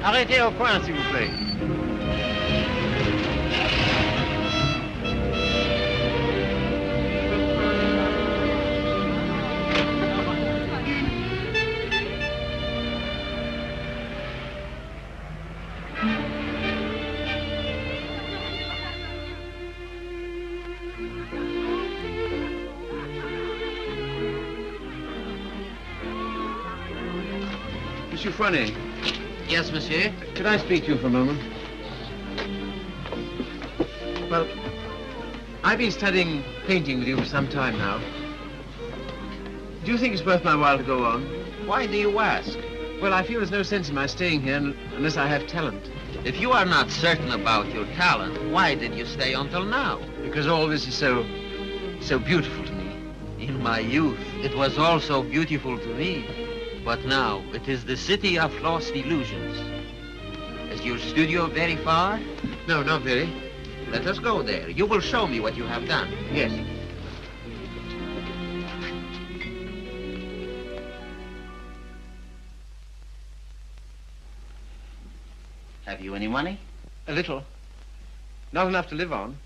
Arrêtez au coin, s'il vous plaît. Monsieur Fournet. Yes, monsieur? Could I speak to you for a moment? Well, I've been studying painting with you for some time now. Do you think it's worth my while to go on? Why do you ask? Well, I feel there's no sense in my staying here unless I have talent. If you are not certain about your talent, why did you stay until now? Because all this is so beautiful to me. In my youth, it was also beautiful to me. But now, it is the city of lost illusions. Is your studio very far? No, not very. Let us go there. You will show me what you have done. Yes. Have you any money? A little. Not enough to live on.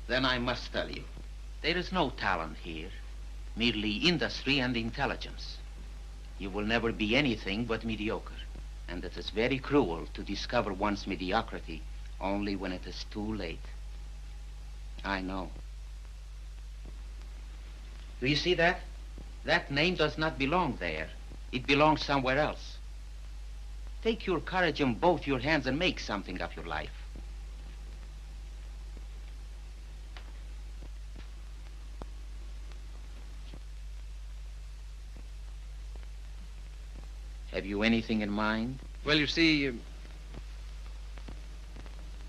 Then I must tell you, there is no talent here, merely industry and intelligence. You will never be anything but mediocre, and it is very cruel to discover one's mediocrity only when it is too late. I know. Do you see that? That name does not belong there. It belongs somewhere else. Take your courage in both your hands and make something of your life. Have you anything in mind? Well, you see,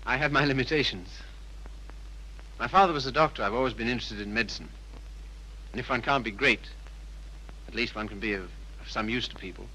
I have my limitations. My father was a doctor. I've always been interested in medicine. And if one can't be great, at least one can be of some use to people.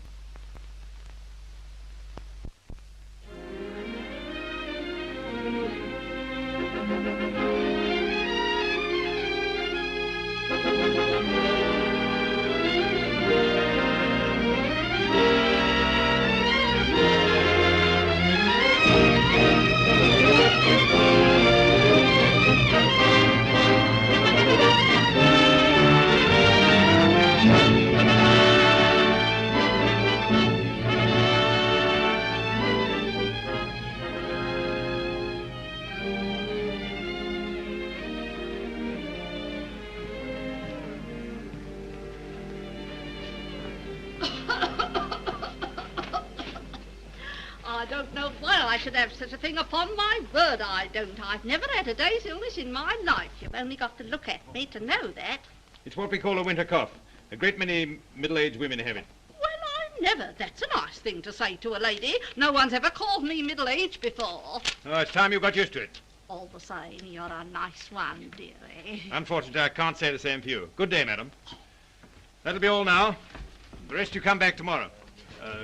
Have such a thing, upon my word I don't. I've never had a day's illness in my life. You've only got to look at me to know that. It's what we call a winter cough. A great many middle-aged women have it. Well, I never. That's a nice thing to say to a lady. No one's ever called me middle-aged before. Oh, it's time you got used to it. All the same, you're a nice one, dearie. Unfortunately, I can't say the same for you. Good day, madam. That'll be all now. The rest you come back tomorrow.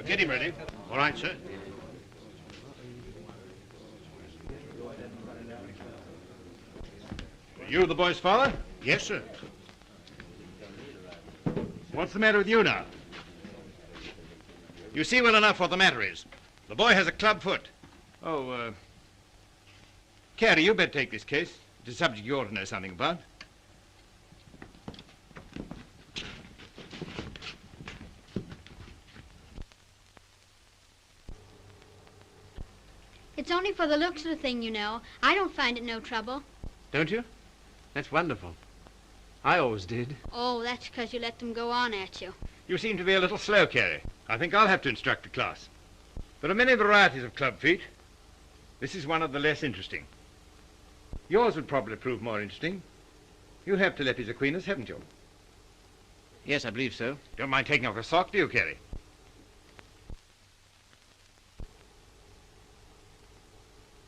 Get him ready. All right, sir. You the boy's father? Yes, sir. What's the matter with you now? You see well enough what the matter is. The boy has a club foot. Oh, Carrie, you better take this case. It's a subject you ought to know something about. It's only for the looks of the thing, you know. I don't find it no trouble. Don't you? That's wonderful. I always did. Oh, that's because you let them go on at you. You seem to be a little slow, Carrie. I think I'll have to instruct the class. There are many varieties of club feet. This is one of the less interesting. Yours would probably prove more interesting. You have Telepi's Aquinas, haven't you? Yes, I believe so. Don't mind taking off a sock, do you, Carrie?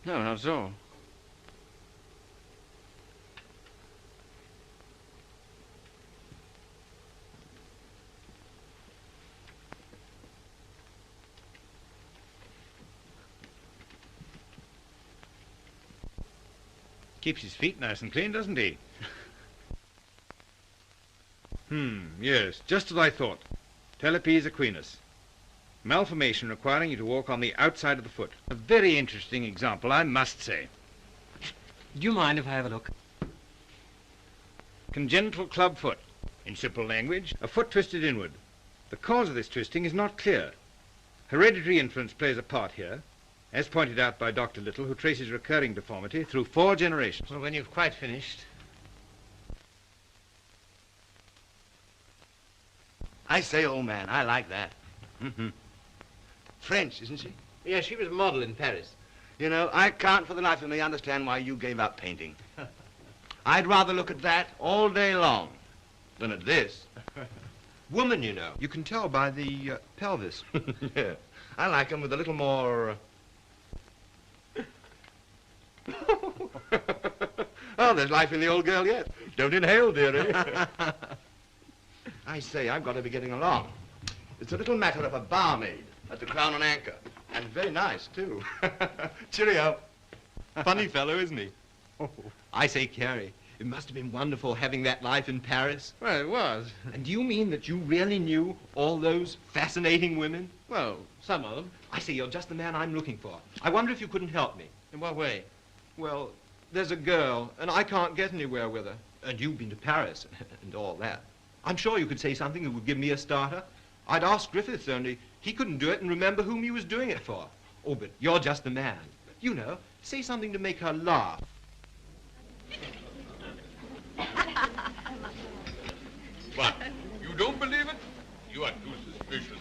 No, not at all. Keeps his feet nice and clean, doesn't he? Yes, just as I thought. Telepes equinus. Malformation requiring you to walk on the outside of the foot. A very interesting example, I must say. Do you mind if I have a look? Congenital club foot. In simple language, a foot twisted inward. The cause of this twisting is not clear. Hereditary influence plays a part here, as pointed out by Dr. Little, who traces recurring deformity through 4 generations. Well, when you've quite finished. I say, old man, I like that. French, isn't she? Yeah, she was a model in Paris. You know, I can't for the life of me understand why you gave up painting. I'd rather look at that all day long than at this. Woman, you know. You can tell by the pelvis. Yeah. I like them with a little more... Oh, there's life in the old girl yet. Don't inhale, dearie. I say, I've got to be getting along. It's a little matter of a barmaid at the Crown and Anchor. And very nice, too. Cheerio. Funny fellow, isn't he? I say, Carrie, it must have been wonderful having that life in Paris. Well, it was. And do you mean that you really knew all those fascinating women? Well, some of them. I say, you're just the man I'm looking for. I wonder if you couldn't help me. In what way? Well, there's a girl, and I can't get anywhere with her. And you've been to Paris and all that. I'm sure you could say something that would give me a starter. I'd ask Griffiths, only he couldn't do it and remember whom he was doing it for. Oh, but you're just the man. You know, say something to make her laugh. What? You don't believe it? You are too suspicious.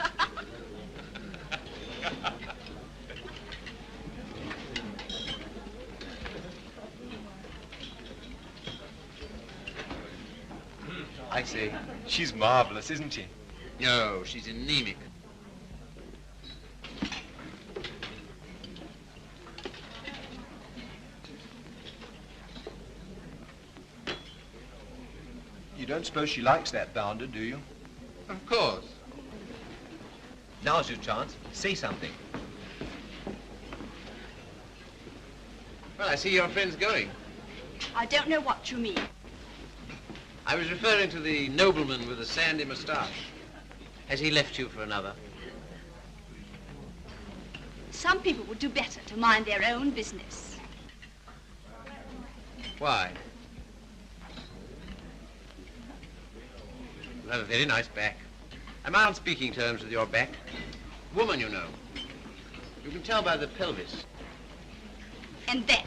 I say, she's marvelous, isn't she? No, she's anemic. You don't suppose she likes that bounder, do you? Of course. Now's your chance. Say something. Well, I see your friend's going. I don't know what you mean. I was referring to the nobleman with the sandy moustache. Has he left you for another? Some people would do better to mind their own business. Why? You have a very nice back. Am I on speaking terms with your back? Woman, you know. You can tell by the pelvis. And that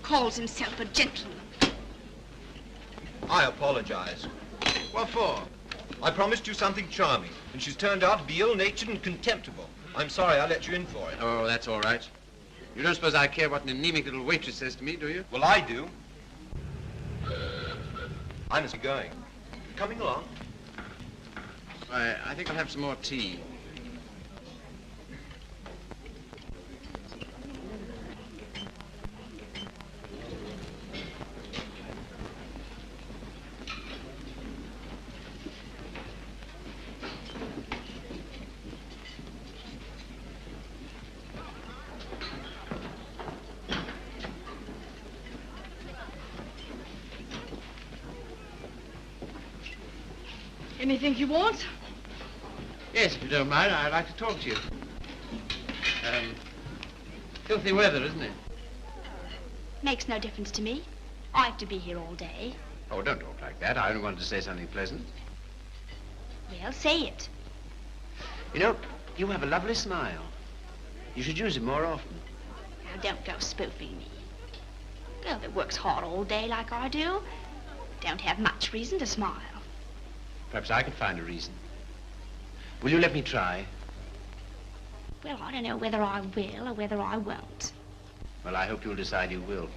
calls himself a gentleman. I apologize. What for? I promised you something charming, and she's turned out to be ill-natured and contemptible. I'm sorry I let you in for it. Oh, that's all right. You don't suppose I care what an anemic little waitress says to me, do you? Well, I do. I must be going. Coming along. I think I'll have some more tea. Anything you want? Yes, if you don't mind, I'd like to talk to you. Filthy weather, isn't it? Makes no difference to me. I have to be here all day. Oh, don't talk like that. I only wanted to say something pleasant. Well, say it. You know, you have a lovely smile. You should use it more often. Now, don't go spoofing me. A girl that works hard all day like I do don't have much reason to smile. Perhaps I could find a reason. Will you let me try? Well, I don't know whether I will or whether I won't. Well, I hope you'll decide you will.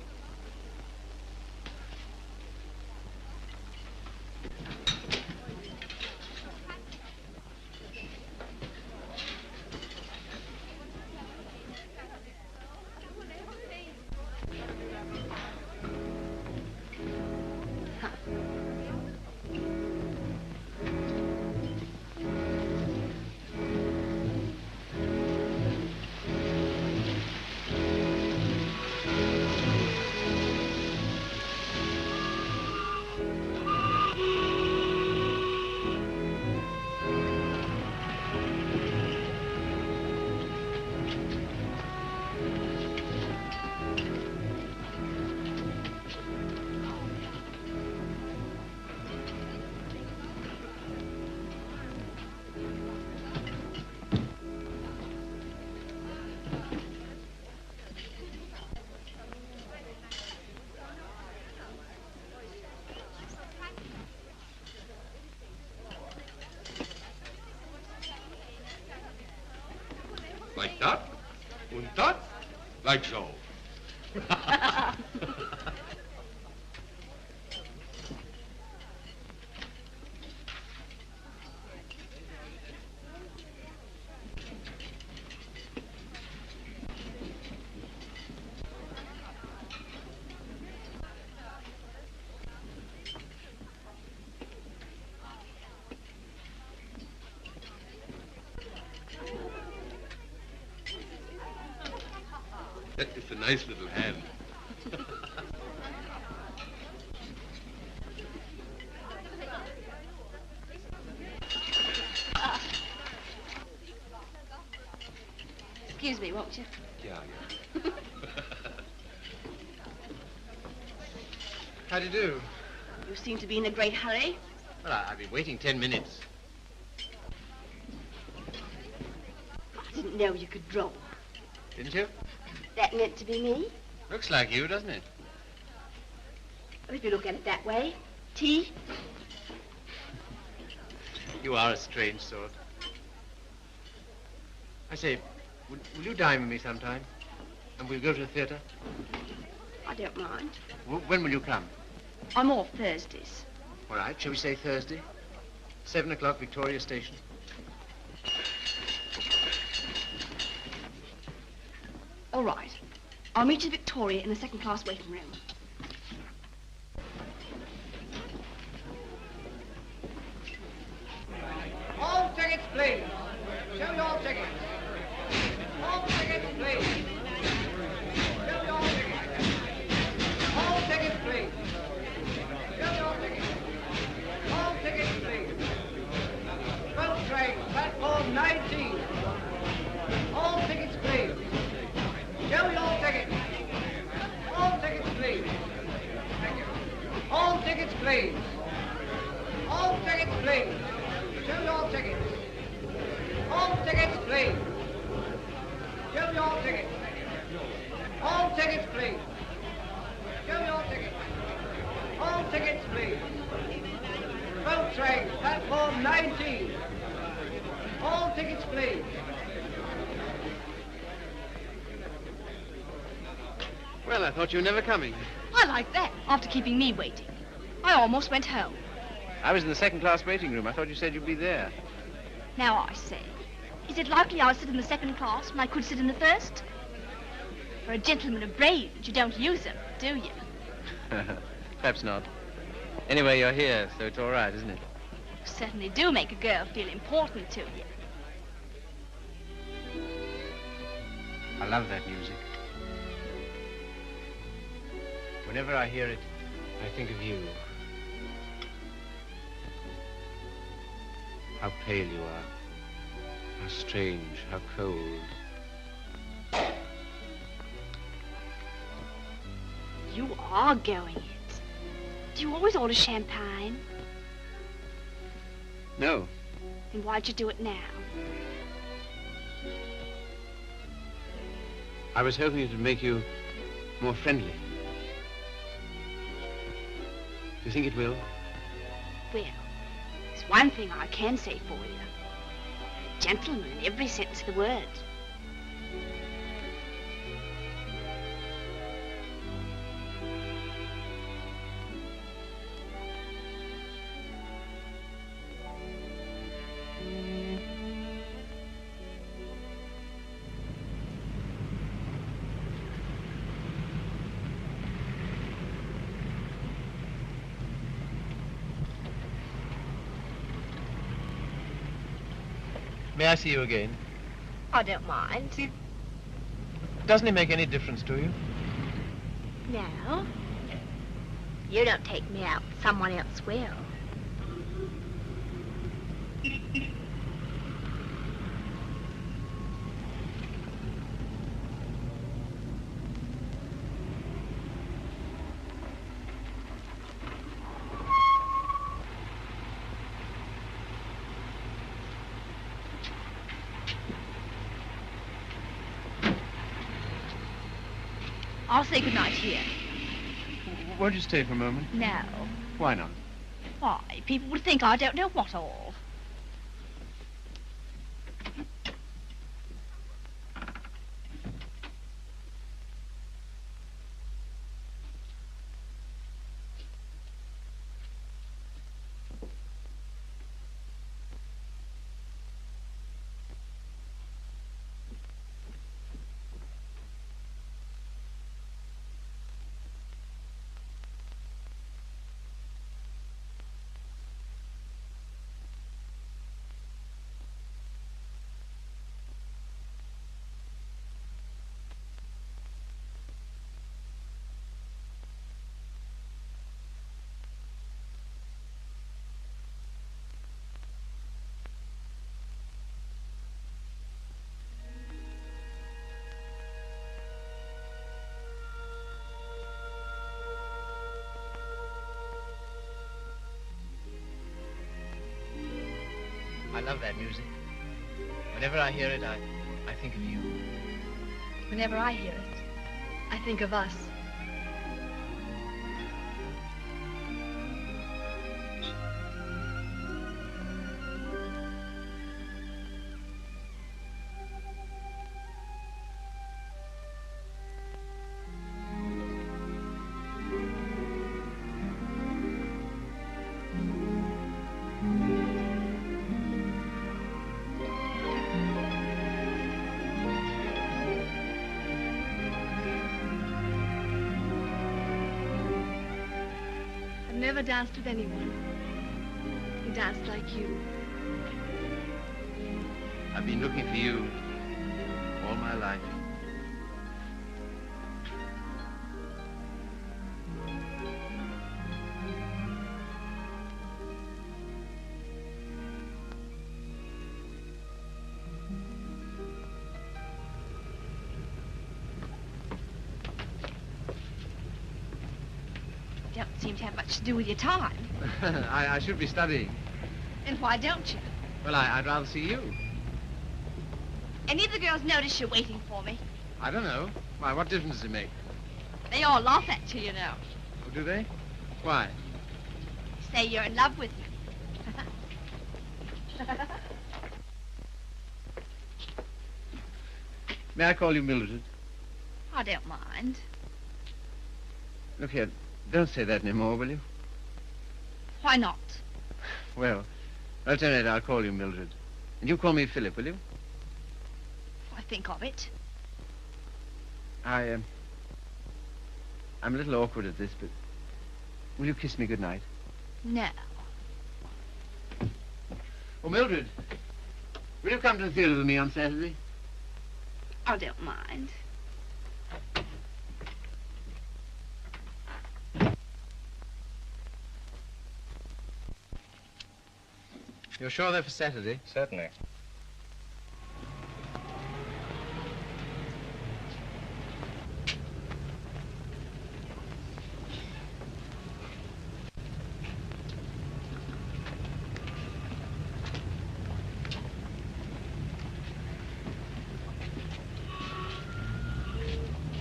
Like so. It's a nice little hand. Excuse me, won't you? Yeah. How do you do? You seem to be in a great hurry. Well, I've been waiting 10 minutes. I didn't know you could draw. Didn't you? That meant to be me? Looks like you, doesn't it? Well, if you look at it that way. Tea? You are a strange sort. I say, will you dine with me sometime? And we'll go to the theatre? I don't mind. When will you come? I'm off Thursdays. All right, shall we say Thursday? 7 o'clock, Victoria Station. All right. I'll meet you at Victoria in the second-class waiting room. All tickets, please. Show me all tickets. All tickets, please. Show me all tickets. All tickets, please. Show me all tickets. All tickets, please. Boat train, platform 19. All tickets, please. Show me all tickets. All tickets, please. Thank you. All tickets, please. All tickets, please. Show me all tickets. All tickets, please. Show me all tickets. All tickets, please. Show me all tickets. All tickets, please. Boat train, platform 19. All tickets, please. Well, I thought you were never coming. I like that, after keeping me waiting. I almost went home. I was in the second-class waiting room. I thought you said you'd be there. Now I say, is it likely I'll sit in the second class when I could sit in the first? For a gentleman of brains, you don't use them, do you? Perhaps not. Anyway, you're here, so it's all right, isn't it? You certainly do make a girl feel important to you. I love that music. Whenever I hear it, I think of you. How pale you are. How strange, how cold. You are going it. Do you always order champagne? No. Then why'd you do it now? I was hoping it would make you more friendly. Do you think it will? Well, there's one thing I can say for you. A gentleman in every sense of the word. May I see you again? I don't mind. Doesn't it make any difference to you? No. You don't take me out, someone else will. I'll say goodnight here. Won't you stay for a moment? No. Why not? Why, people would think I don't know what all. love that music. Whenever I hear it, I think of you. Whenever I hear it, I think of us. I've never danced with anyone who danced like you. I've been looking for you all my life. You don't seem to have much to do with your time. I should be studying. And why don't you? Well, I'd rather see you. Any of the girls notice you're waiting for me? I don't know. Why, what difference does it make? They all laugh at you, you know. Oh, do they? Why? Say you're in love with me. May I call you Mildred? I don't mind. Look here, don't say that anymore, will you? Why not? Well, at any rate, I'll call you Mildred. And you call me Philip, will you? I think of it. I'm a little awkward at this, but will you kiss me goodnight? No. Oh, Mildred, will you come to the theatre with me on Saturday? I don't mind. You're sure they're for Saturday? Certainly.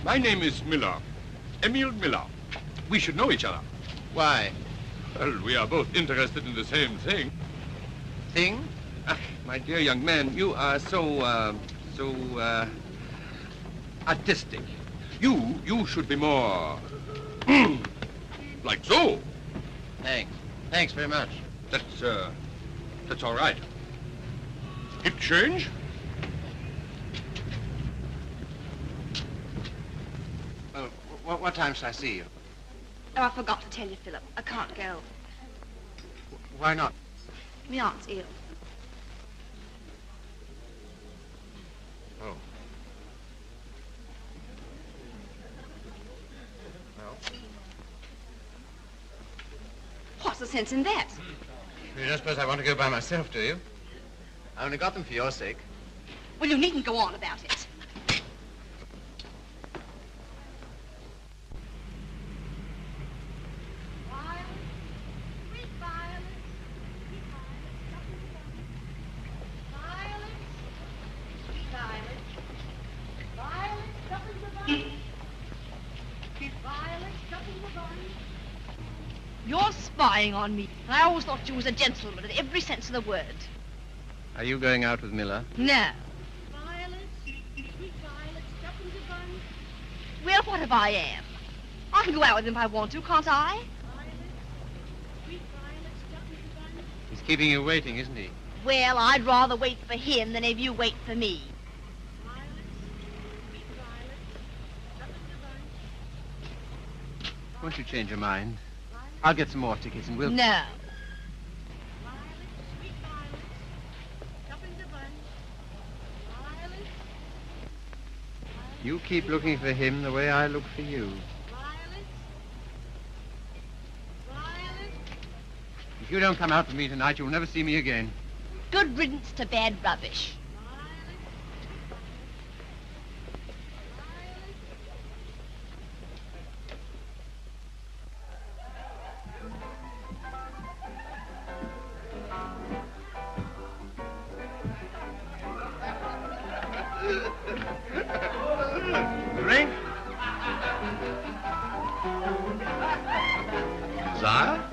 My name is Miller. Emil Miller. We should know each other. Why? Well, we are both interested in the same thing. Thing? Ah, my dear young man, you are so artistic. You should be more like so. Thanks. Thanks very much. That's all right. Hip change? Well, what time shall I see you? Oh, I forgot to tell you, Philip. I can't go. Why not? My aunt's ill. Oh. Well, What's the sense in that? you don't suppose I want to go by myself, do you? I only got them for your sake. Well, you needn't go on about it. You're spying on me. I always thought you was a gentleman in every sense of the word. Are you going out with Miller? No. Well, what if I am? I can go out with him if I want to, can't I? He's keeping you waiting, isn't he? Well, I'd rather wait for him than have you wait for me. Won't you change your mind? I'll get some more tickets and we'll... No. You keep looking for him the way I look for you. If you don't come out with me tonight, you'll never see me again. Good riddance to bad rubbish. Sire?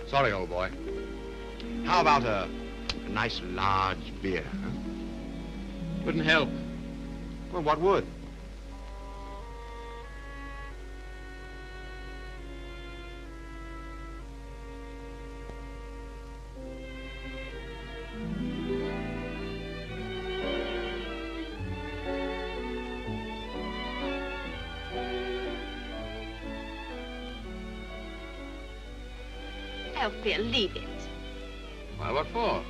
Sorry, old boy. How about a nice large beer, huh? Wouldn't help. Well, what would? Oh, Bill, leave it. Why, what for?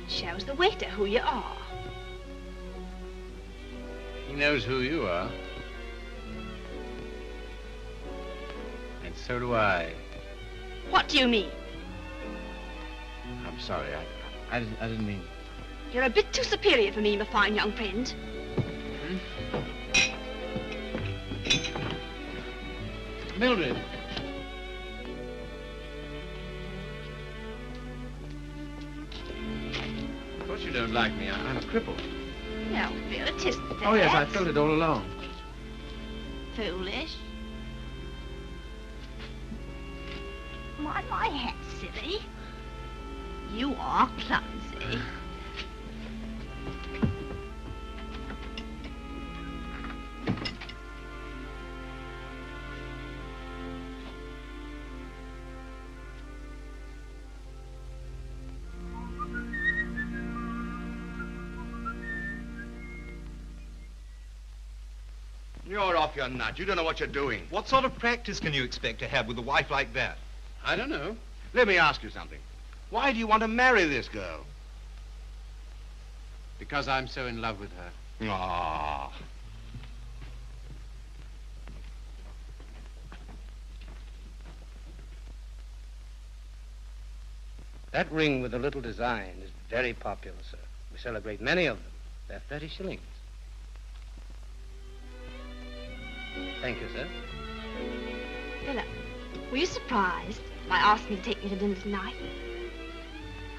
Shows the waiter who you are. He knows who you are. And so do I. What do you mean? I'm sorry, I didn't mean... You're a bit too superior for me, my fine young friend. Mildred. Of course you don't like me. I'm a cripple. No, Bill, it isn't that. Oh, yes, I felt it all along. Foolish. My hat's silly. You are clumsy. You're off your nut. You don't know what you're doing. What sort of practice can you expect to have with a wife like that? I don't know. Let me ask you something. Why do you want to marry this girl? Because I'm so in love with her. Ah. That ring with the little design is very popular, sir. We celebrate many of them. They're 30 shillings. Thank you, sir. Philip, were you surprised by asking me to take me to dinner tonight?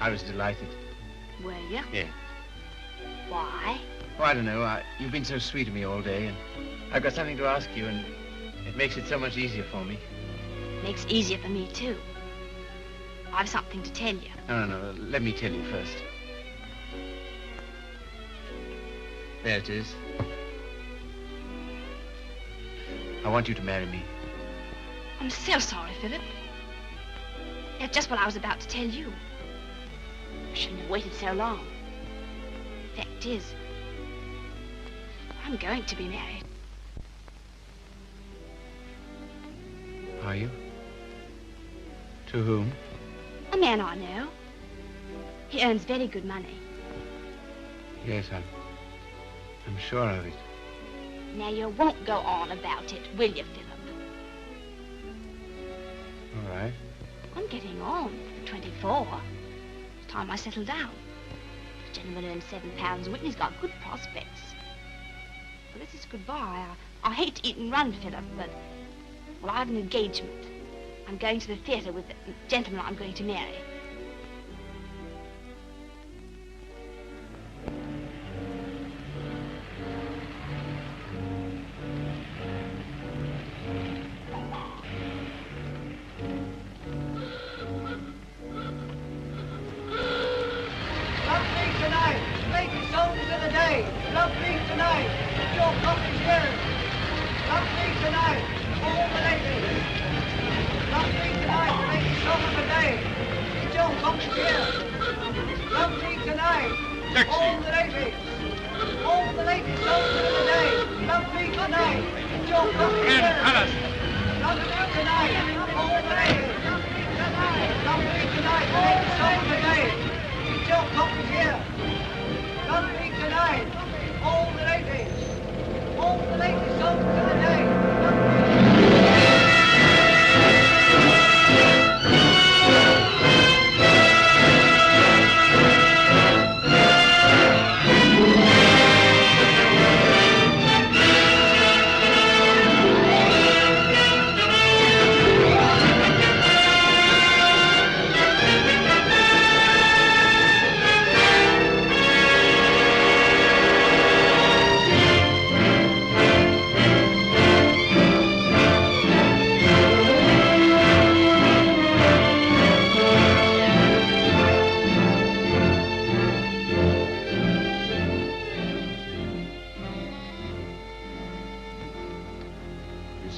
I was delighted. Were you? Yeah. Why? Oh, I don't know. You've been so sweet to me all day, and I've got something to ask you, and it makes it so much easier for me. Makes it easier for me, too. I've something to tell you. No. Let me tell you first. There it is. I want you to marry me. I'm so sorry, Philip. That's just what I was about to tell you. I shouldn't have waited so long. Fact is, I'm going to be married. Are you? To whom? A man I know. He earns very good money. Yes, I'm sure of it. Now, you won't go on about it, will you, Philip? All right. I'm getting on. 24. It's time I settle down. The gentleman earns £7 a week and he's got good prospects. Well, this is goodbye. I hate to eat and run, Philip, but... Well, I have an engagement. I'm going to the theatre with the gentleman I'm going to marry.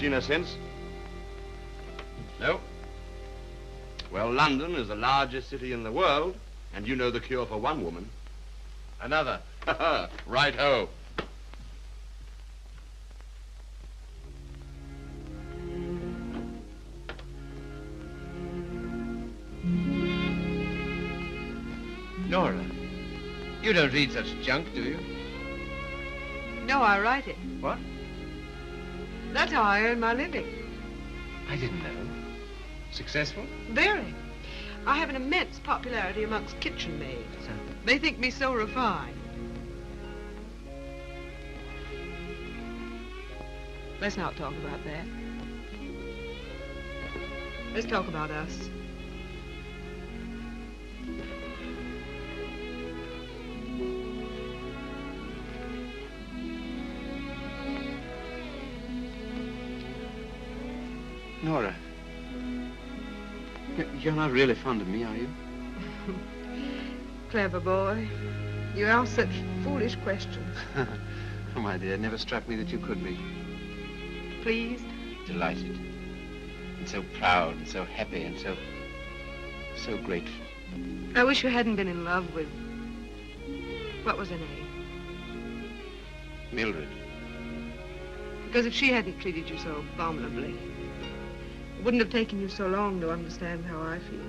Seen her since? No? Well, London is the largest city in the world, and you know the cure for one woman. Another. Right-ho. Nora, you don't read such junk, do you? No, I write it. What? That's how I earn my living. I didn't know. Successful? Very. I have an immense popularity amongst kitchen maids. They think me so refined. Let's not talk about that. Let's talk about us. Nora, you're not really fond of me, are you? Clever boy. You ask such foolish questions. Oh, my dear, it never struck me that you could be. Pleased? Delighted. And so proud and so happy and so grateful. I wish you hadn't been in love with... What was her name? Mildred. Because if she hadn't treated you so abominably, it wouldn't have taken you so long to understand how I feel.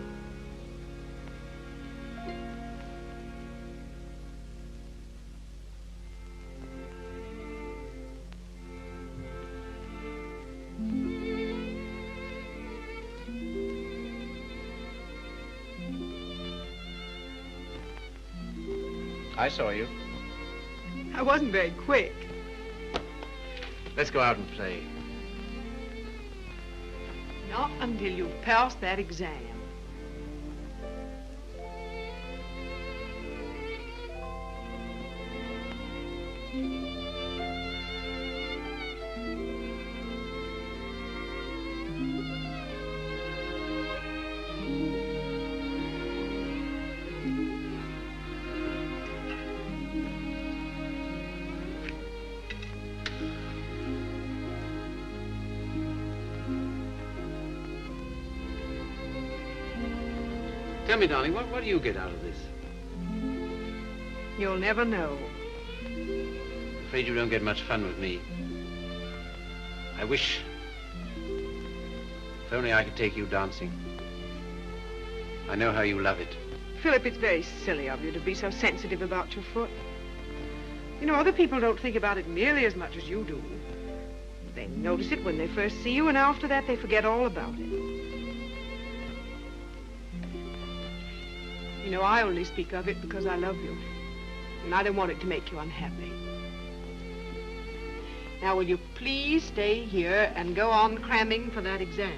I saw you. I wasn't very quick. Let's go out and play. Not until you've passed that exam. Tell me, darling, what do you get out of this? You'll never know. I'm afraid you don't get much fun with me. I wish... If only I could take you dancing. I know how you love it. Philip, it's very silly of you to be so sensitive about your foot. You know, other people don't think about it nearly as much as you do. They notice it when they first see you, and after that they forget all about it. You know, I only speak of it because I love you, and I don't want it to make you unhappy. Now, will you please stay here and go on cramming for that exam?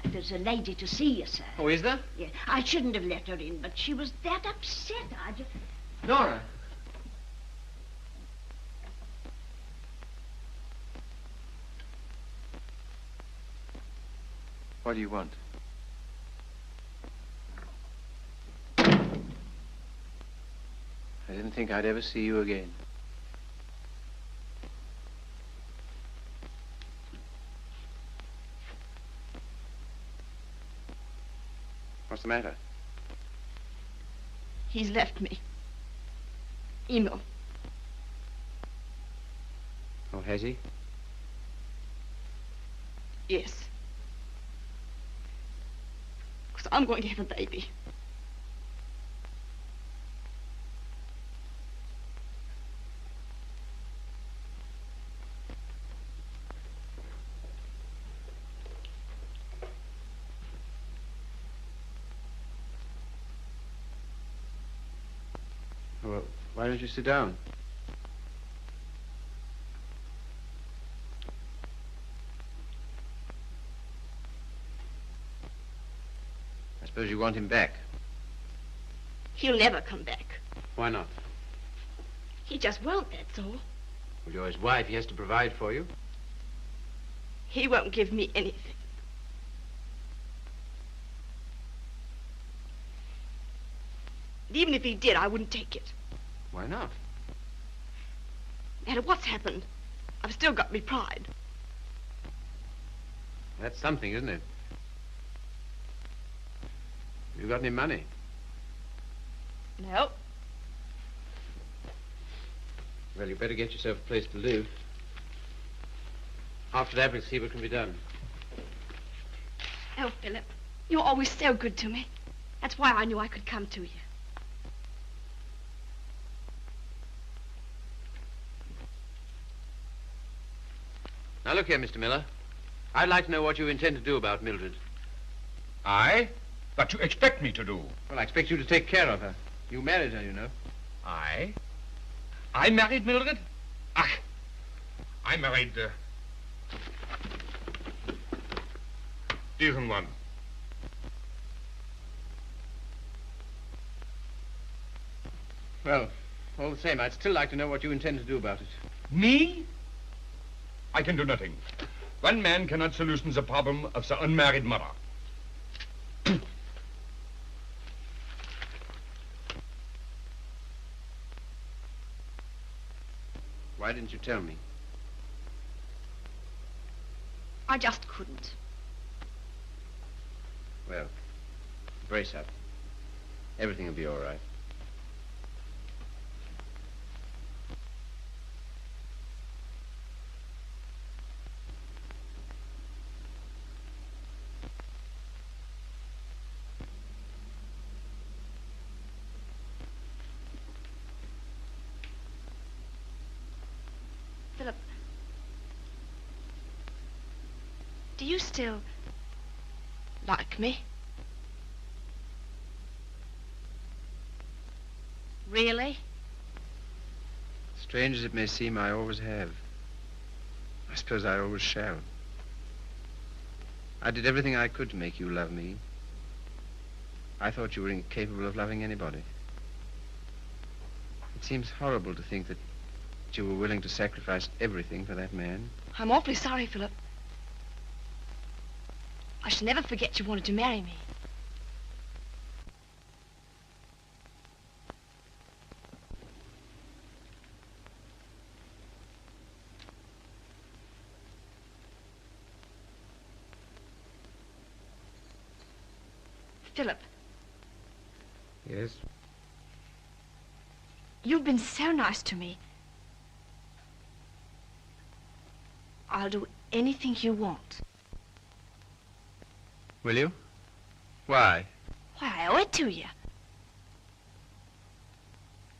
There's a lady to see you, sir. Oh, is there? Yeah, I shouldn't have let her in, but she was that upset. I just... Nora. What do you want? I didn't think I'd ever see you again. What's the matter? He's left me. Emo. Oh, has he? Yes. Because I'm going to have a baby. Well, why don't you sit down? I suppose you want him back. He'll never come back. Why not? He just won't, that's all. Well, you're his wife. He has to provide for you. He won't give me anything. And even if he did, I wouldn't take it. Why not? No matter what's happened, I've still got me pride. That's something, isn't it? You got any money? No. Well, you better get yourself a place to live. After that, we'll see what can be done. Oh, Philip, you're always so good to me. That's why I knew I could come to you. Now, look here, Mr. Miller. I'd like to know what you intend to do about Mildred. I? What you expect me to do? Well, I expect you to take care of her. You married her, you know. I? I married Mildred? Ach, I married, diesen one. Well, all the same, I'd still like to know what you intend to do about it. Me? I can do nothing. One man cannot solution the problem of the unmarried mother. Why didn't you tell me? I just couldn't. Well, brace up. Everything will be all right. Philip, do you still like me? Really? Strange as it may seem, I always have. I suppose I always shall. I did everything I could to make you love me. I thought you were incapable of loving anybody. It seems horrible to think that you were willing to sacrifice everything for that man. I'm awfully sorry, Philip. I shall never forget you wanted to marry me. Philip, Yes? you've been so nice to me. I'll do anything you want. Will you? Why? Why, I owe it to you.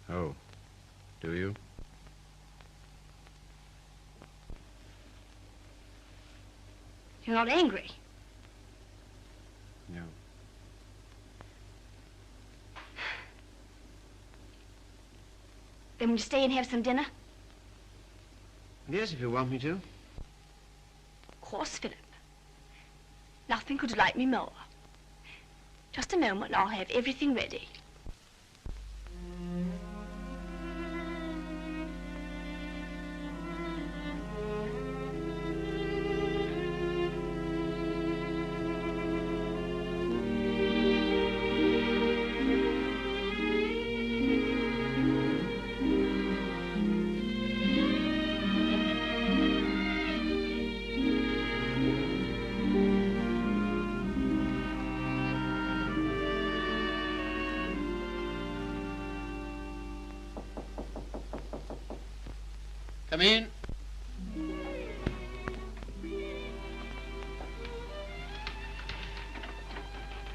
Oh, do you? You're not angry. No. Then will you stay and have some dinner? Yes, if you want me to. Of course, Philip. Nothing could delight me more. Just a moment and I'll have everything ready. Come in.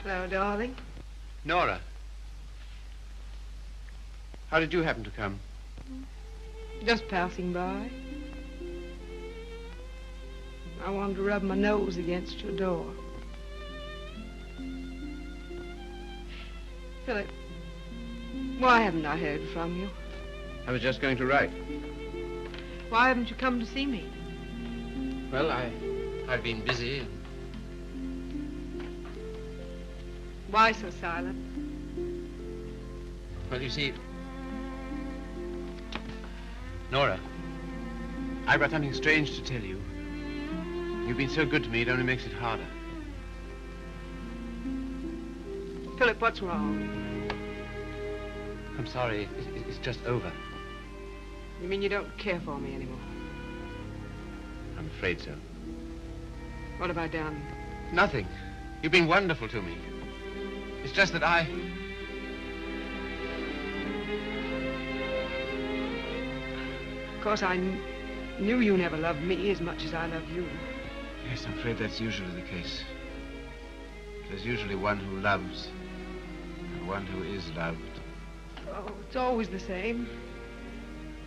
Hello, darling. Nora. How did you happen to come? Just passing by. I wanted to rub my nose against your door. Philip, why haven't I heard from you? I was just going to write. Why haven't you come to see me? Well, I've been busy. Why so silent? Well, you see, Nora, I've got something strange to tell you. You've been so good to me, it only makes it harder. Philip, what's wrong? I'm sorry, it's just over. You mean you don't care for me anymore? I'm afraid so. What have I done? Nothing. You've been wonderful to me. It's just that Of course, I knew you never loved me as much as I love you. Yes, I'm afraid that's usually the case. There's usually one who loves and one who is loved. Oh, it's always the same.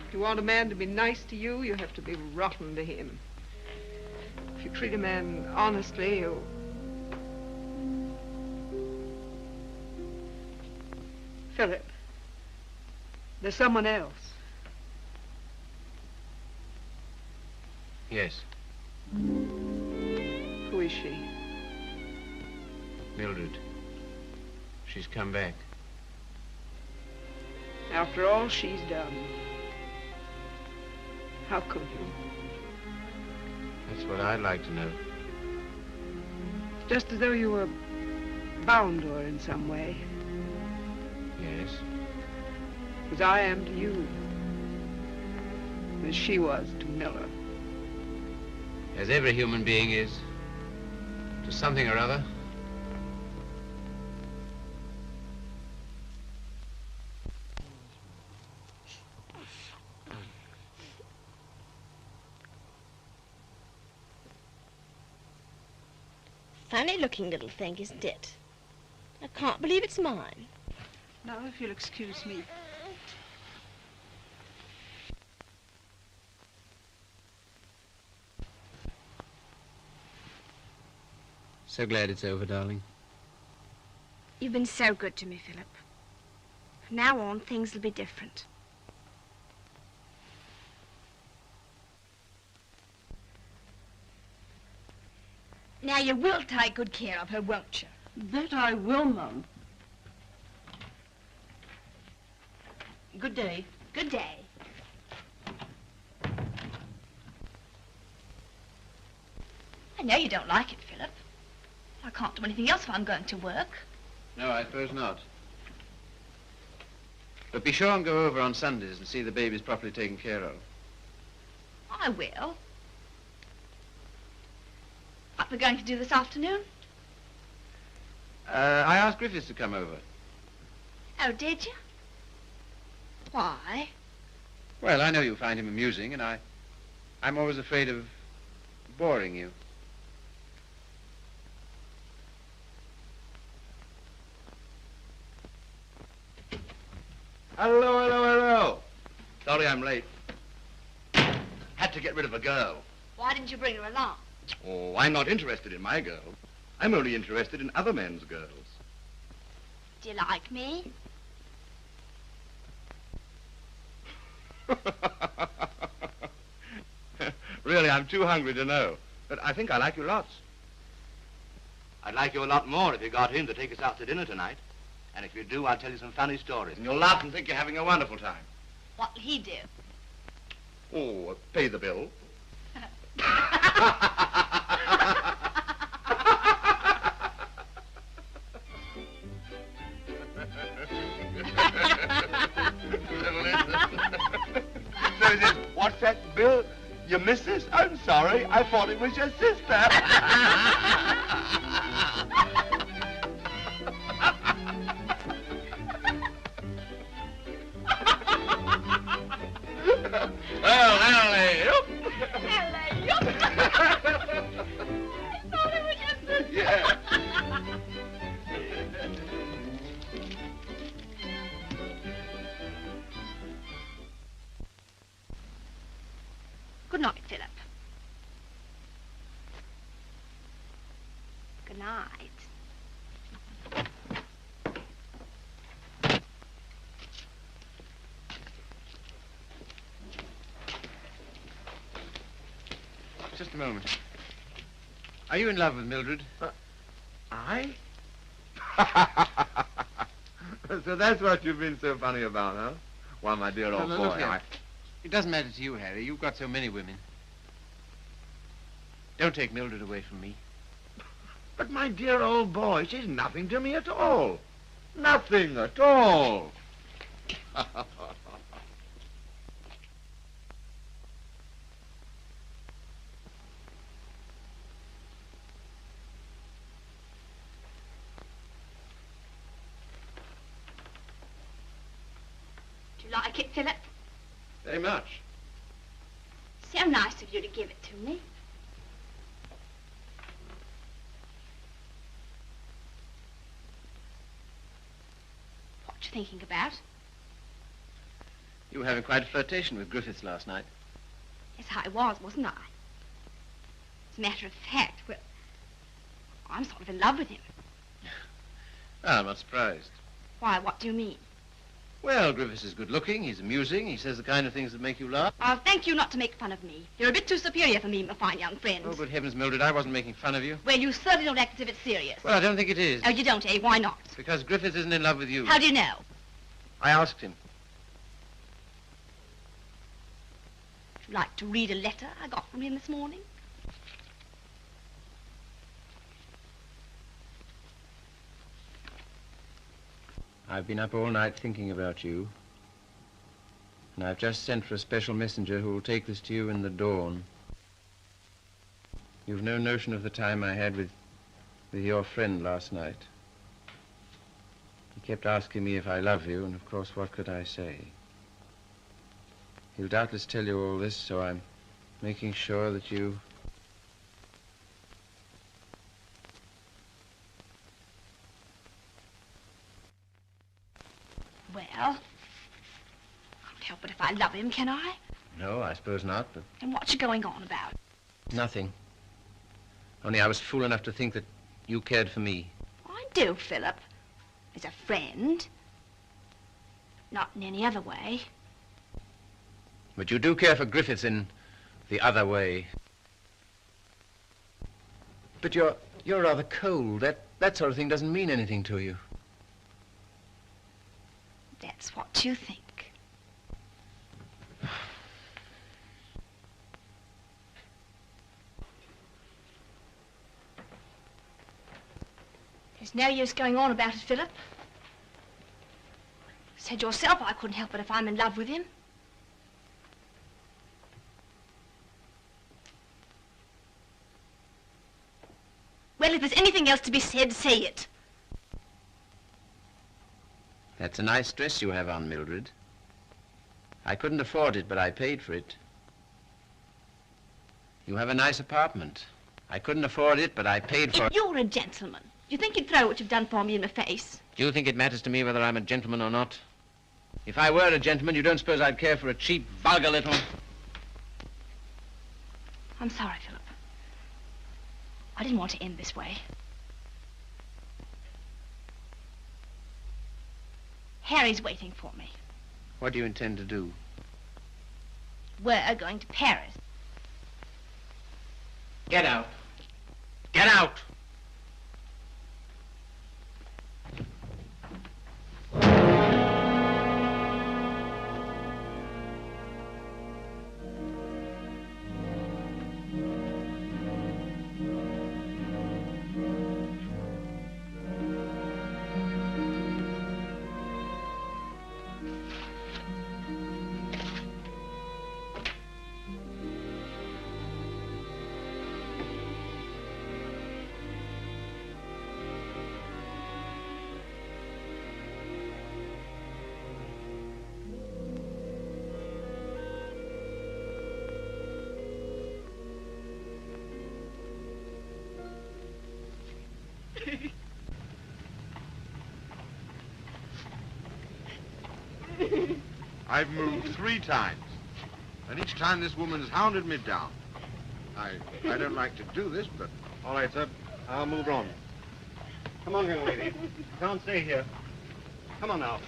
If you want a man to be nice to you, you have to be rotten to him. If you treat a man honestly, you... Philip, there's someone else. Yes, Who is she? Mildred. She's come back. After all she's done. How could you? That's what I'd like to know. It's just as though you were bound to her in some way. Yes. As I am to you. As she was to Miller. As every human being is, to something or other. Funny looking little thing, isn't it? I can't believe it's mine. Now, if you'll excuse me. So glad it's over, darling. You've been so good to me, Philip. From now on, things will be different. Now, you will take good care of her, won't you? That I will, Mum. Good day. Good day. I know you don't like it, Philip. I can't do anything else if I'm going to work. No, I suppose not. But be sure and go over on Sundays and see the babies properly taken care of. I will. What we're going to do this afternoon? I asked Griffiths to come over. Oh, did you? Why? Well, I know you find him amusing, and I'm always afraid of boring you. Hello, hello, hello. Sorry I'm late. Had to get rid of a girl. Why didn't you bring her along? Oh, I'm not interested in my girl. I'm only interested in other men's girls. Do you like me? Really, I'm too hungry to know. But I think I like you lots. I'd like you a lot more if you got him to take us out to dinner tonight. And if you do, I'll tell you some funny stories. And you'll laugh and think you're having a wonderful time. What'll he do? Oh, pay the bill. So is it, what's that bill? Your missus? I'm sorry. I thought it was your sister. Well, alley-oop. Alley-oop. I thought it was your sister. Yeah. Good night, Philip. Good night. Just a moment. Are you in love with Mildred? I? So that's what you've been so funny about, huh? Well, my dear old No, boy, look here. It doesn't matter to you, Harry. You've got so many women. Don't take Mildred away from me. But my dear old boy, she's nothing to me at all. Nothing at all. Do you like it, Philip? Very much. So nice of you to give it to me. What you thinking about? You were having quite a flirtation with Griffiths last night. Yes, I was, wasn't I? As a matter of fact, well, I'm sort of in love with him. Ah, I'm not surprised. Why, what do you mean? Well, Griffiths is good-looking, he's amusing, he says the kind of things that make you laugh. I'll thank you not to make fun of me. You're a bit too superior for me, my fine young friend. Oh, good heavens, Mildred, I wasn't making fun of you. Well, you certainly don't act as if it's serious. Well, I don't think it is. Oh, you don't, eh? Why not? Because Griffiths isn't in love with you. How do you know? I asked him. Would you like to read a letter I got from him this morning? I've been up all night thinking about you. And I've just sent for a special messenger who will take this to you in the dawn. You've no notion of the time I had with your friend last night. He kept asking me if I love you, and of course, what could I say? He'll doubtless tell you all this, so I'm making sure that you... Well, I can't help it if I love him, can I? No, I suppose not, but... And what you going on about? Nothing. Only I was fool enough to think that you cared for me. I do, Philip. As a friend. Not in any other way. But you do care for Griffiths in the other way. But you're rather cold. That sort of thing doesn't mean anything to you. That's what you think. There's no use going on about it, Philip. Said yourself I couldn't help it if I'm in love with him. Well, if there's anything else to be said, say it. That's a nice dress you have on, Mildred. I couldn't afford it, but I paid for it. You have a nice apartment. I couldn't afford it, but I paid for it. If you're a gentleman, do you think you'd throw what you've done for me in the face? Do you think it matters to me whether I'm a gentleman or not? If I were a gentleman, you don't suppose I'd care for a cheap, vulgar little... I'm sorry, Philip. I didn't want to end this way. Harry's waiting for me. What do you intend to do? We're going to Paris. Get out. Get out! I've moved 3 times, and each time this woman has hounded me down. I don't like to do this, but... All right, sir. I'll move on. Come on, young lady. You can't stay here. Come on now.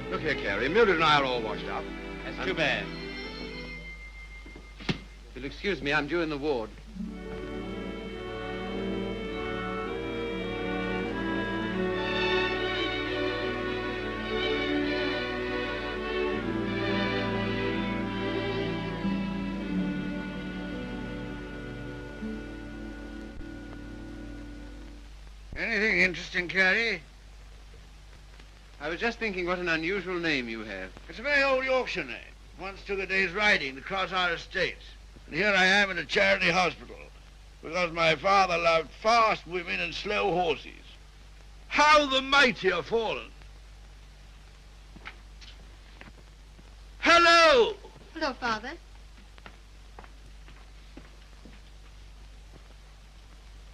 Look here, Carrie. Mildred and I are all washed up. That's too bad. If you'll excuse me, I'm due in the ward. Anything interesting, Carrie? I was just thinking what an unusual name you have. It's a very old Yorkshire name. Once took a day's riding to cross our estates. And here I am in a charity hospital because my father loved fast women and slow horses. How the mighty are fallen. Hello! Hello, Father.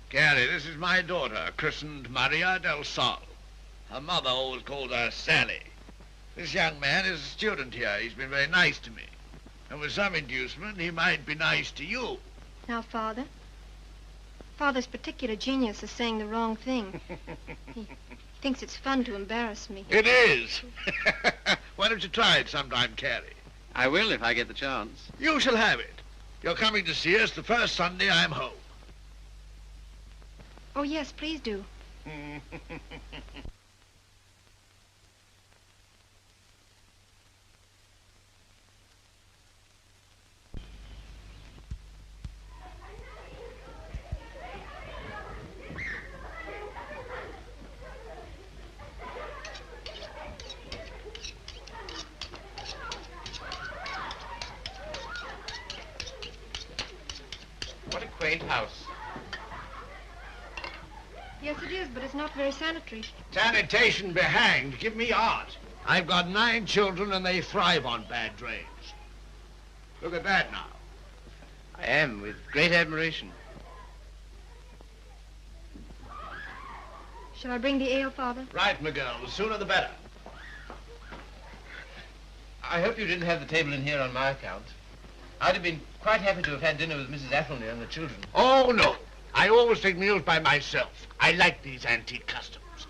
Carrie, this is my daughter, christened Maria del Sol. Her mother always called her Sally. This young man is a student here. He's been very nice to me. And with some inducement, he might be nice to you. Now, Father. Father's particular genius is saying the wrong thing. He thinks it's fun to embarrass me. It is. Why don't you try it sometime, Carrie? I will if I get the chance. You shall have it. You're coming to see us the first Sunday I'm home. Oh, yes, please do. What a quaint house. Yes, it is, but it's not very sanitary. Sanitation be hanged. Give me art. I've got 9 children and they thrive on bad drains. Look at that now. I am, with great admiration. Shall I bring the ale, Father? Right, my girl. The sooner the better. I hope you didn't have the table in here on my account. I'd have been quite happy to have had dinner with Mrs. Athelney and the children. Oh, no. I always take meals by myself. I like these antique customs.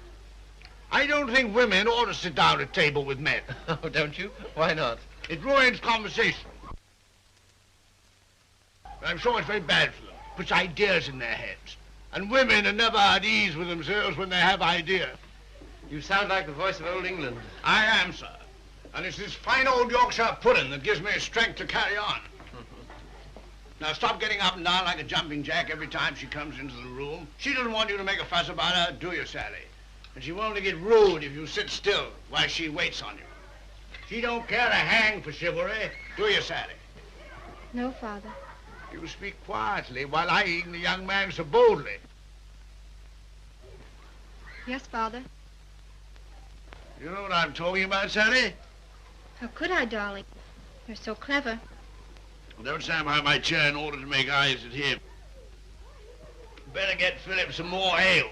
I don't think women ought to sit down at table with men. Oh, don't you? Why not? It ruins conversation. I'm sure it's very bad for them. Puts ideas in their heads. And women are never at ease with themselves when they have ideas. You sound like the voice of old England. I am, sir. And it's this fine old Yorkshire pudding that gives me strength to carry on. Now stop getting up and down like a jumping jack every time she comes into the room. She doesn't want you to make a fuss about her, do you, Sally? And she won't only get rude if you sit still while she waits on you. She don't care a hang for chivalry, do you, Sally? No, Father. You speak quietly while eyeing the young man so boldly. Yes, Father. You know what I'm talking about, Sally? How could I, darling? You're so clever. Don't stand behind my chair in order to make eyes at him. Better get Philip some more ale.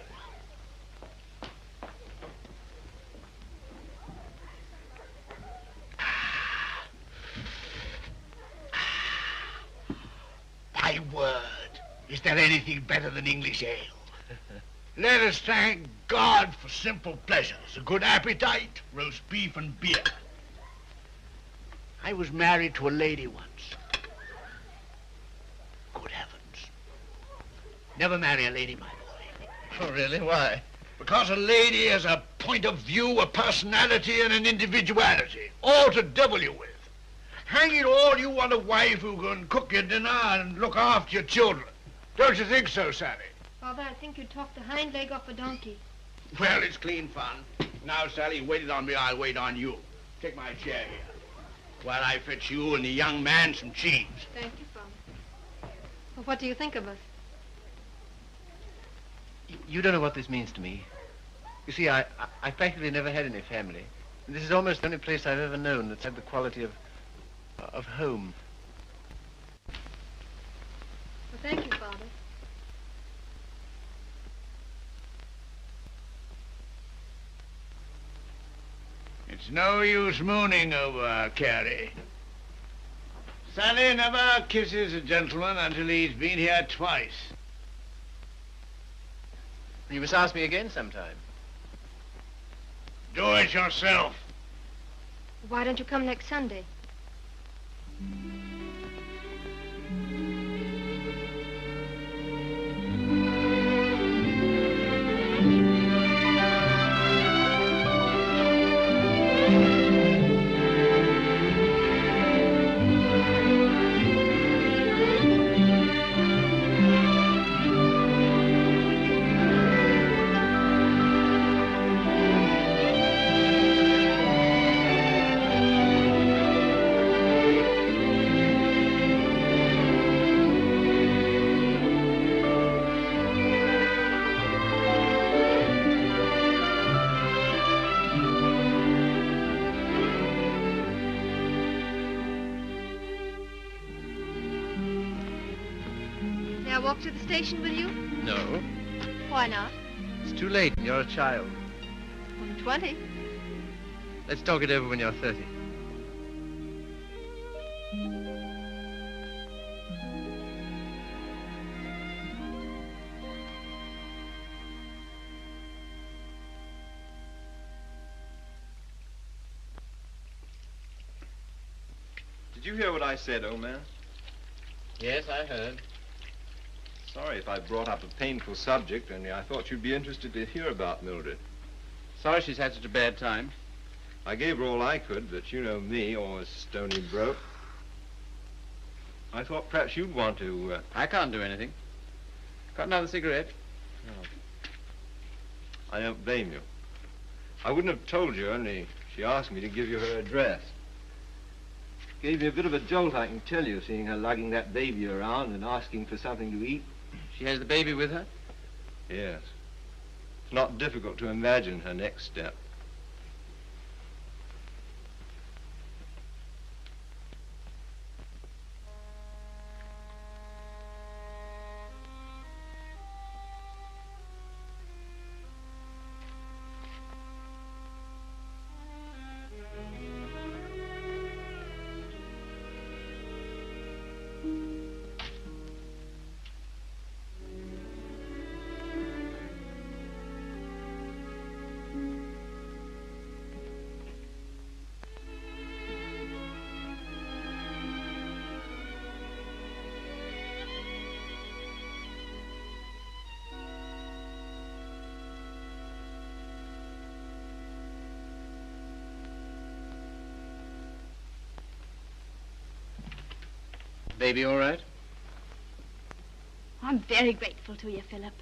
My word, is there anything better than English ale? Let us thank God for simple pleasures, a good appetite, roast beef and beer. I was married to a lady once. Good heavens. Never marry a lady, my boy. Oh, really? Why? Because a lady has a point of view, a personality, and an individuality, all to devil you with. Hang it all, you want a wife who can cook your dinner and look after your children. Don't you think so, Sally? Father, I think you talked the hind leg off a donkey. Well, it's clean fun. Now, Sally, you waited on me, I'll wait on you. Take my chair here, while I fetch you and the young man some cheese. Thank you, Father. Well, what do you think of us? You don't know what this means to me. You see, I practically never had any family. And this is almost the only place I've ever known that's had the quality of home. Well, thank you, Father. It's no use mooning over Carrie. Sally never kisses a gentleman until he's been here twice. You must ask me again sometime. Do it yourself. Why don't you come next Sunday? May I walk to the station with you? No. Why not? It's too late. You're a child. I'm 20. Let's talk it over when you're 30. Did you hear what I said, old man? Yes, I heard. Sorry if I brought up a painful subject, only I thought you'd be interested to hear about Mildred. Sorry she's had such a bad time. I gave her all I could, but you know me, always stony broke. I thought perhaps you'd want to... I can't do anything. Got another cigarette? Oh. I don't blame you. I wouldn't have told you, only she asked me to give you her address. Gave me a bit of a jolt, I can tell you, seeing her lugging that baby around and asking for something to eat. She has the baby with her? Yes. It's not difficult to imagine her next step. Baby all right? I'm very grateful to you, Philip.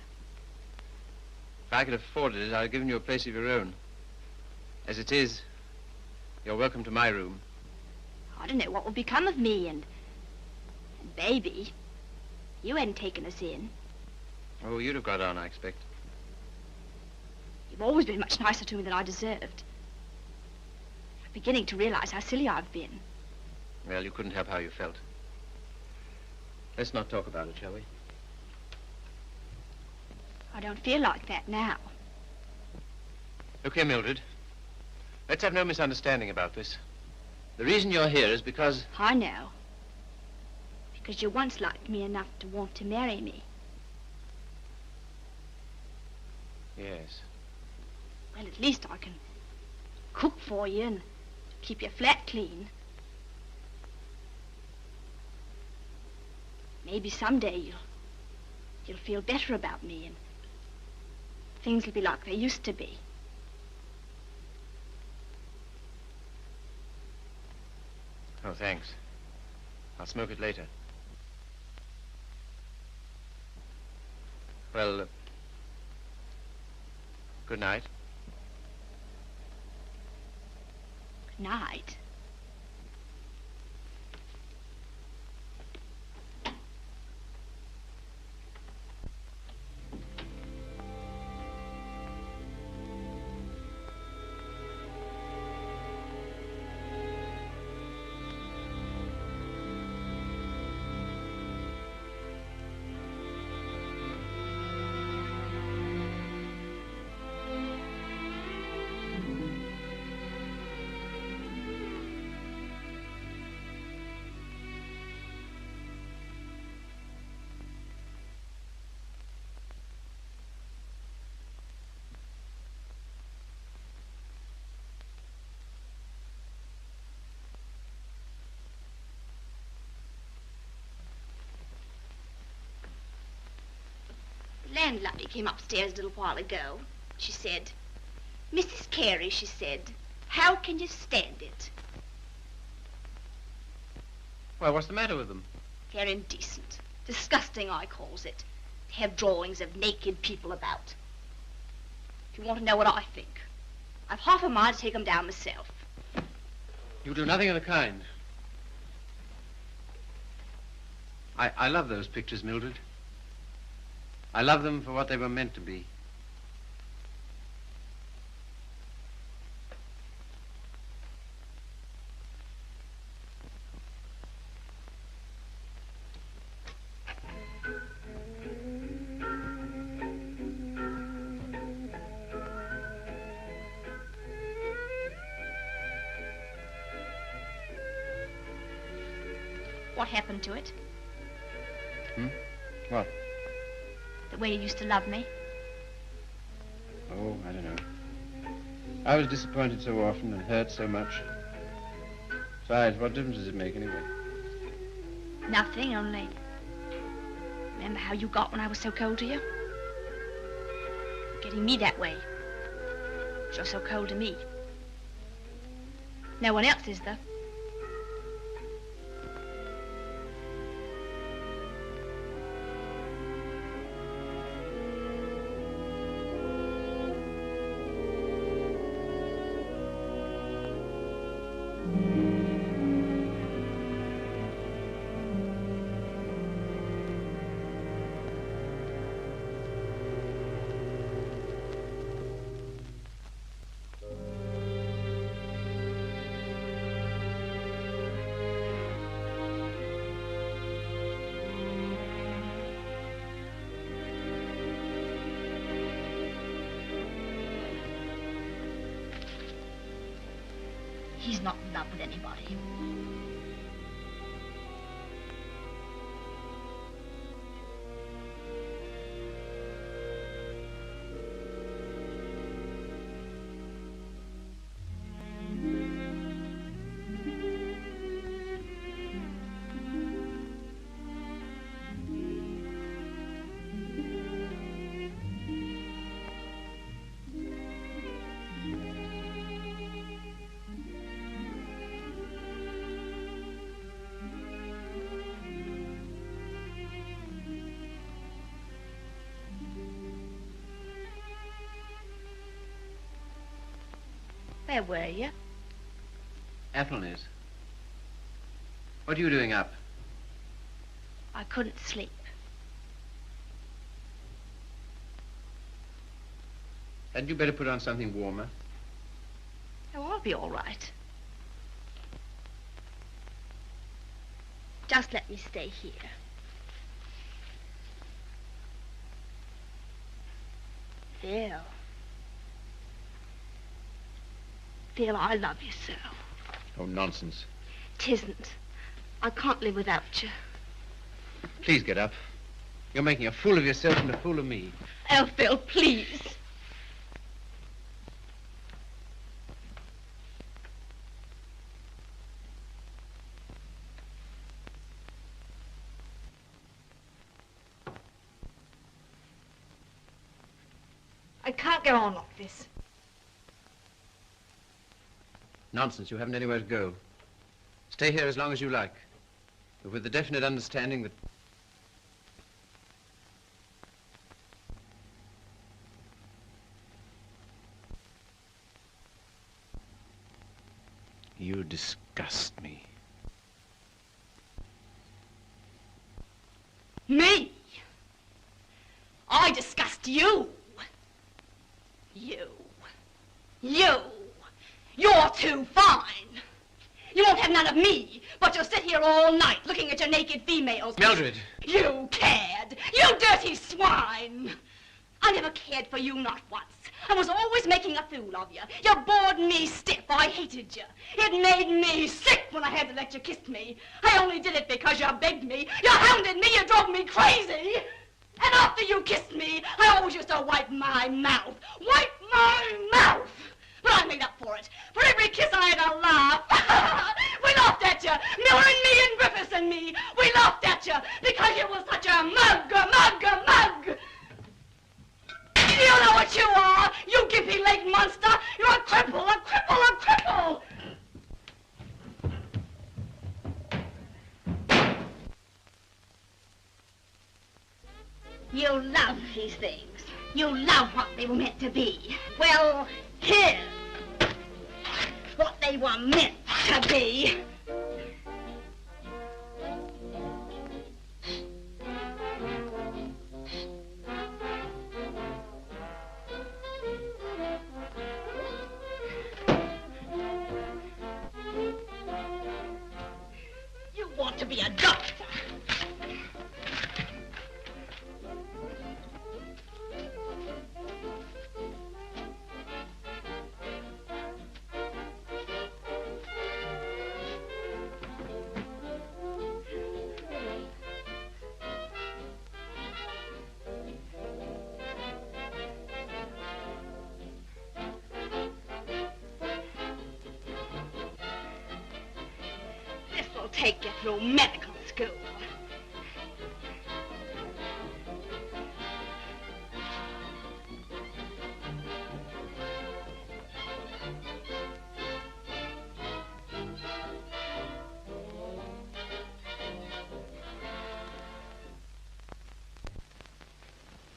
If I could afford it, I'd have given you a place of your own. As it is, you're welcome to my room. I don't know what will become of me and Baby. You hadn't taken us in. Oh, you'd have got on, I expect. You've always been much nicer to me than I deserved. I'm beginning to realize how silly I've been. Well, you couldn't help how you felt. Let's not talk about it, shall we? I don't feel like that now. Look here, Mildred. Let's have no misunderstanding about this. The reason you're here is because... I know. Because you once liked me enough to want to marry me. Yes. Well, at least I can cook for you and keep your flat clean. Maybe someday you'll feel better about me and things will be like they used to be. Oh, thanks. I'll smoke it later. Well, good night. Good night. The landlady came upstairs a little while ago. She said, "Mrs. Carey," she said, "how can you stand it?" Well, what's the matter with them? They're indecent. Disgusting, I calls it. To have drawings of naked people about. If you want to know what I think, I've half a mind to take them down myself. You do nothing of the kind. I love those pictures, Mildred. I love them for what they were meant to be. What happened to it? What? The way you used to love me? Oh, I don't know. I was disappointed so often and hurt so much. Besides, what difference does it make anyway? Nothing, only... Remember how you got when I was so cold to you? Getting me that way. You're so cold to me. No one else is, though. He's not in love with anybody. Where were you? Ethel is. What are you doing up? I couldn't sleep. Hadn't you better put on something warmer? Oh, I'll be all right. Just let me stay here. Phil. Phil, I love you so. Oh, nonsense. 'Tisn't. I can't live without you. Please get up. You're making a fool of yourself and a fool of me. Oh, Phil, please. I can't go on like this. Nonsense. You haven't anywhere to go. Stay here as long as you like, but with the definite understanding that you disgust me. Me? I disgust you. You. You're too fine. You won't have none of me, but you'll sit here all night looking at your naked females. Mildred! You cared. You dirty swine. I never cared for you, not once. I was always making a fool of you. You bored me stiff. I hated you. It made me sick when I had to let you kiss me. I only did it because you begged me. You hounded me. You drove me crazy. And after you kissed me, I always used to wipe my mouth. Wipe my mouth! But I made up for it. For every kiss I had a laugh. We laughed at you. Miller and me and Griffiths and me. We laughed at you because you were such a mug. You know what you are, you gimpy-legged monster. You're a cripple. You love these things. You love what they were meant to be. Well, here's what they were meant to be. You want to be a doctor. Take you through medical school.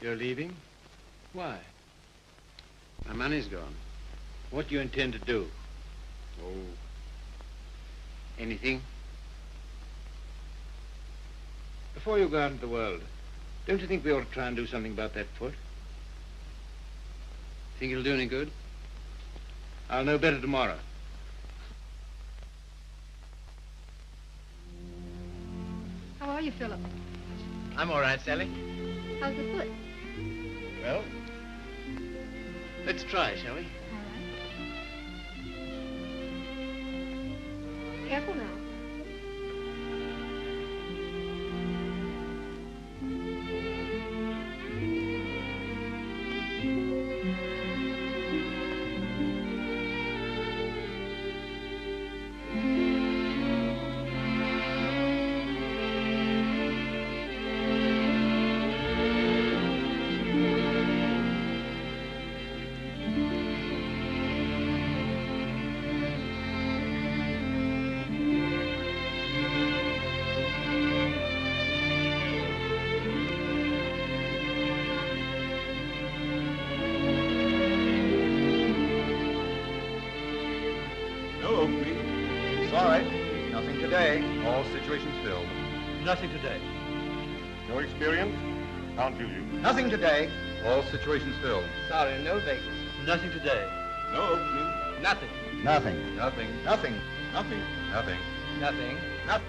You're leaving? Why? My money's gone. What do you intend to do? Oh, anything? Before you go out into the world, don't you think we ought to try and do something about that foot? Think it'll do any good? I'll know better tomorrow. How are you, Philip? I'm all right, Sally. How's the foot? Well, let's try, shall we? Careful now. All right. Nothing today. All situations filled. Nothing today. No experience? Can't use you. Nothing today. All situations filled. Sorry, no vacancy. Nothing today. No opening? Nothing. Nothing. Nothing. Nothing. Nothing. Nothing. Nothing. Nothing.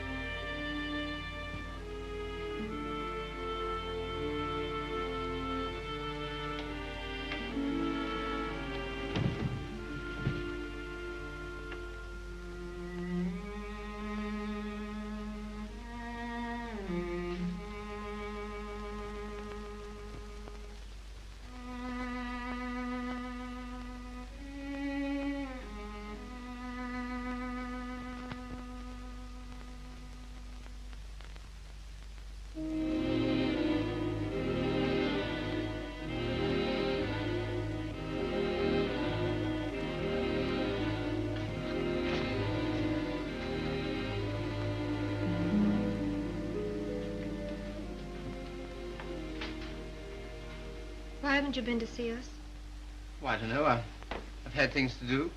Why haven't you been to see us? Well, I don't know. I've had things to do.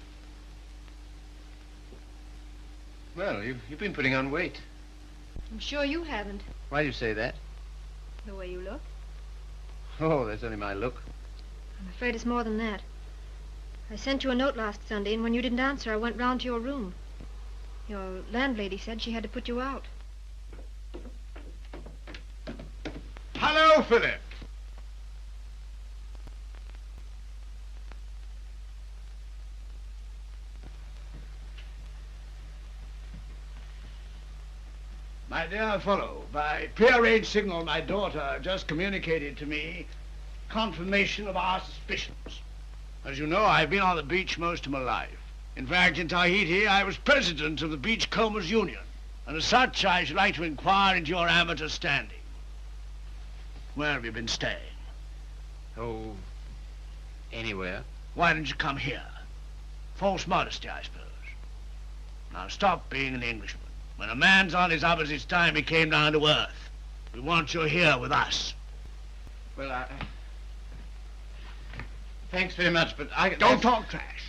Well, you've been putting on weight. I'm sure you haven't, Why do you say that? the way you look. Oh, that's only my look. I'm afraid it's more than that. I sent you a note last Sunday, and when you didn't answer, I went round to your room. Your landlady said she had to put you out. Hello, Philip. My dear fellow, by prearranged signal, my daughter just communicated to me confirmation of our suspicions. As you know, I've been on the beach most of my life. In fact, in Tahiti, I was president of the Beachcombers Union, and as such, I should like to inquire into your amateur standing. Where have you been staying? Oh, anywhere. Why didn't you come here? False modesty, I suppose. Now stop being an Englishman. When a man's on his uppers, it's time he came down to earth. We want you here with us. Well, thanks very much, but I... Don't talk trash.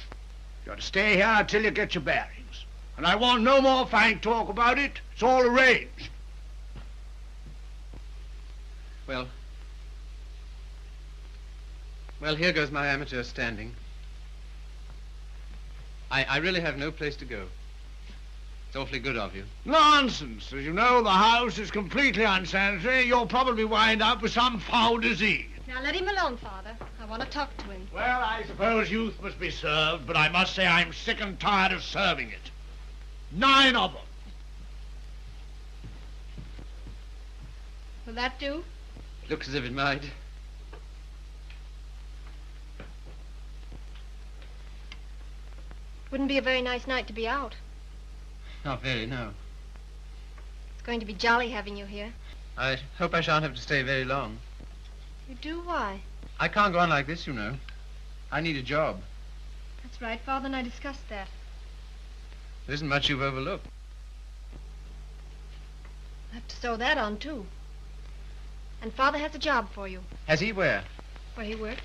You're to stay here until you get your bearings. And I want no more fine talk about it. It's all arranged. Well, here goes my amateur standing. I really have no place to go. It's awfully good of you. Nonsense. As you know, the house is completely unsanitary. You'll probably wind up with some foul disease. Now let him alone, Father. I want to talk to him. Well, I suppose youth must be served, but I must say I'm sick and tired of serving it. 9 of them. Will that do? Looks as if it might. Wouldn't be a very nice night to be out. Not very, no. It's going to be jolly having you here. I hope I shan't have to stay very long. You do? Why? I can't go on like this, you know. I need a job. That's right. Father and I discussed that. There isn't much you've overlooked. I have to sew that on, too. And Father has a job for you. Has he? Where? Where he works.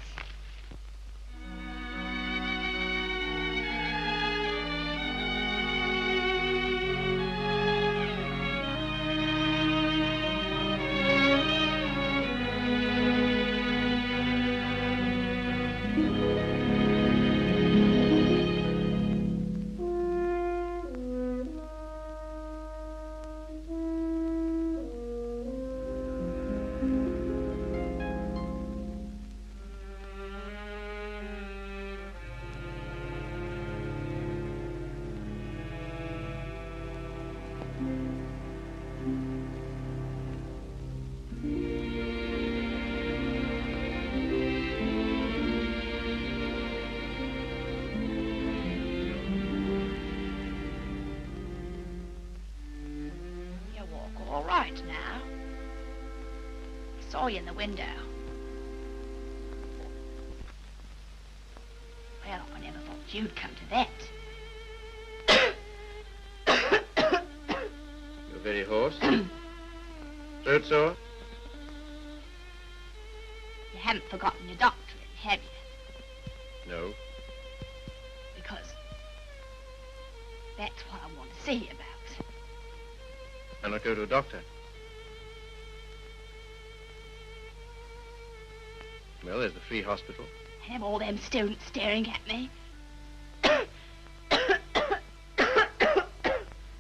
All right now. I saw you in the window. Well, I never thought you'd come to that. You're very hoarse. Throat sore? You haven't forgotten your doctorate, have you? No. Because That's what I want to see you about. Why not go to a doctor? Well, there's the free hospital. Have all them students staring at me.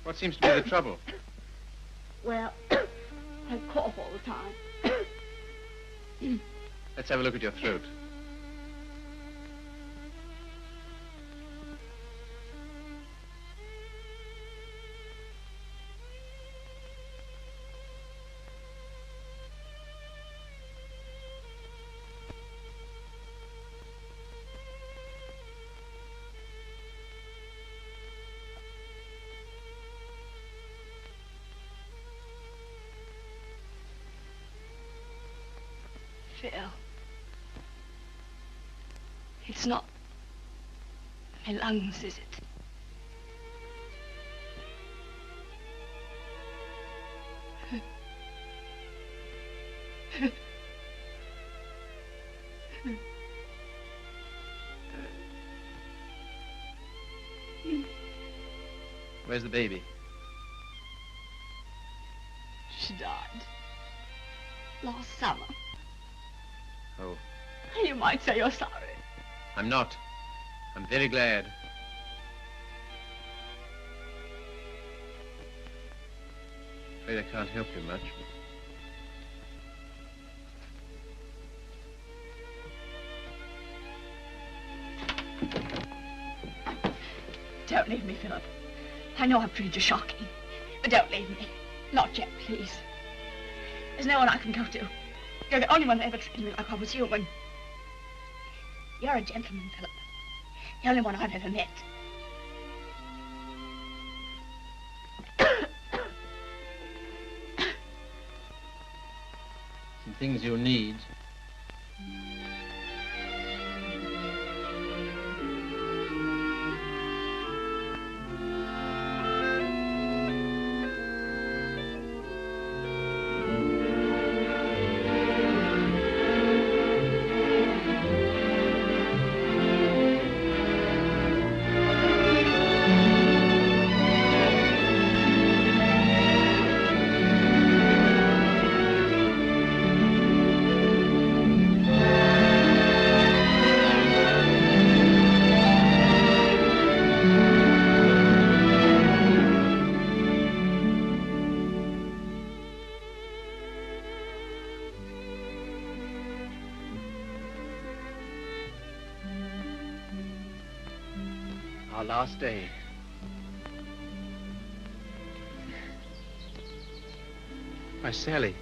What seems to be the trouble? Well, I cough all the time. Let's have a look at your throat. Phil. It's not my lungs, is it? Where's the baby? She died. Last summer. Oh, You might say you're sorry. I'm not. I'm very glad. Afraid I can't help you much. Don't leave me, Philip. I know I've treated you shocking, but don't leave me. Not yet, please. There's no one I can go to. You're the only one that ever treated me like I was human. You're a gentleman, Philip. The only one I've ever met. Some things you'll need. Our last day. My Sally.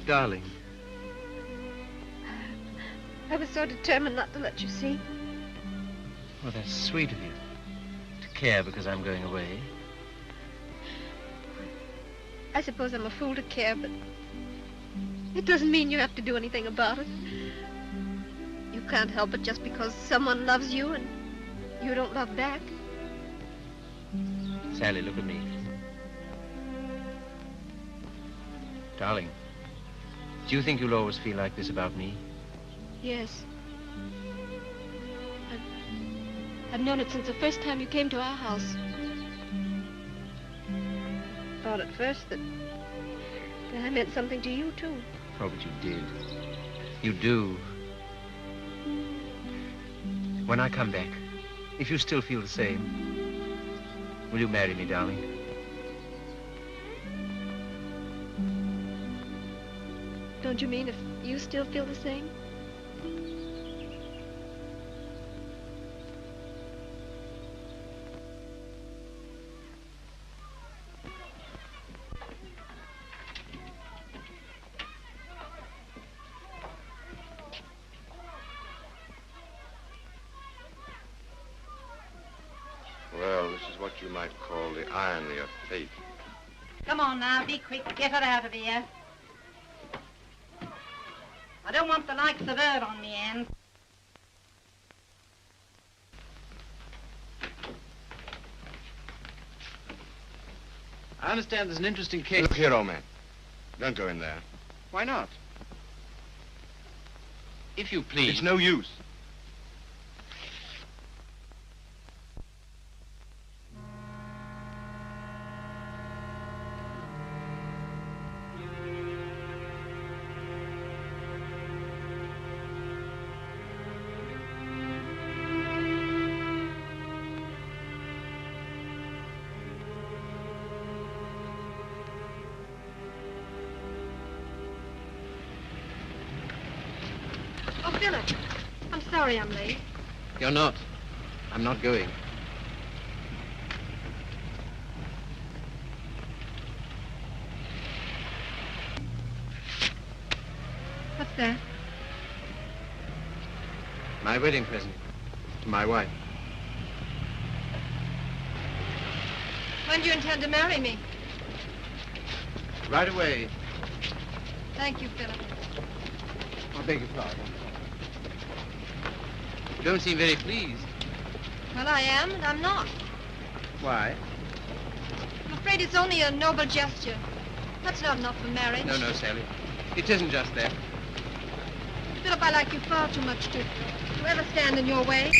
Darling. I was so determined not to let you see. Well, that's sweet of you. To care because I'm going away. I suppose I'm a fool to care, but it doesn't mean you have to do anything about it. You can't help it just because someone loves you and you don't love back. Sally, look at me. Darling, do you think you'll always feel like this about me? Yes. I've known it since the first time you came to our house. Thought at first that I meant something to you, too. Oh, but you did. You do. When I come back, if you still feel the same, will you marry me, darling? Don't you mean if you still feel the same? Well, this is what you might call the irony of fate. Come on now, be quick. Get her out of here. I don't want the likes of her on me end. I understand there's an interesting case. Look here, old man. Don't go in there. Why not? If you please. It's no use. Philip, I'm sorry I'm late. You're not. I'm not going. What's that? My wedding present to my wife. When do you intend to marry me? Right away. Thank you, Philip. I beg your pardon. You don't seem very pleased. Well, I am, and I'm not. Why? I'm afraid it's only a noble gesture. That's not enough for marriage. No, Sally. It isn't just that. Philip, I like you far too much to ever stand in your way.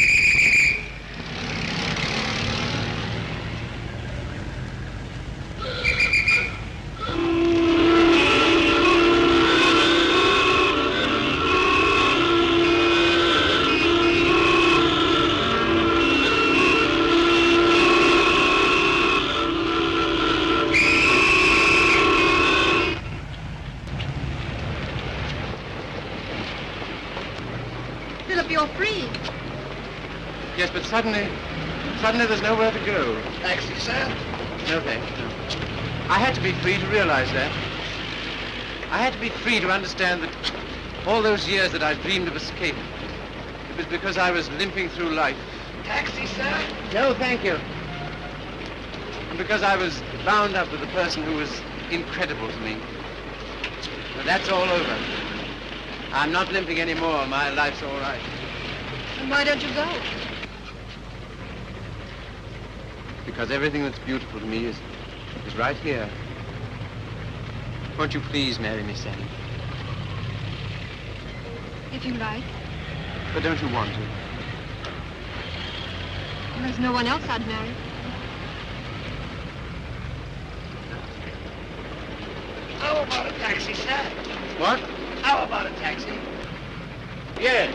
Philip, you're free. Yes, but suddenly there's nowhere to go. Taxi, sir? No, thanks, no. I had to be free to realize that. I had to be free to understand that all those years that I dreamed of escape, it was because I was limping through life. Taxi, sir? No, thank you. And because I was bound up with a person who was incredible to me. But that's all over. I'm not limping anymore. My life's all right. And why don't you go? Because everything that's beautiful to me is right here. Won't you please marry me, Sally? If you like. But don't you want to? Well, there's no one else I'd marry. How about a taxi, sir? What? How about a taxi? Yes.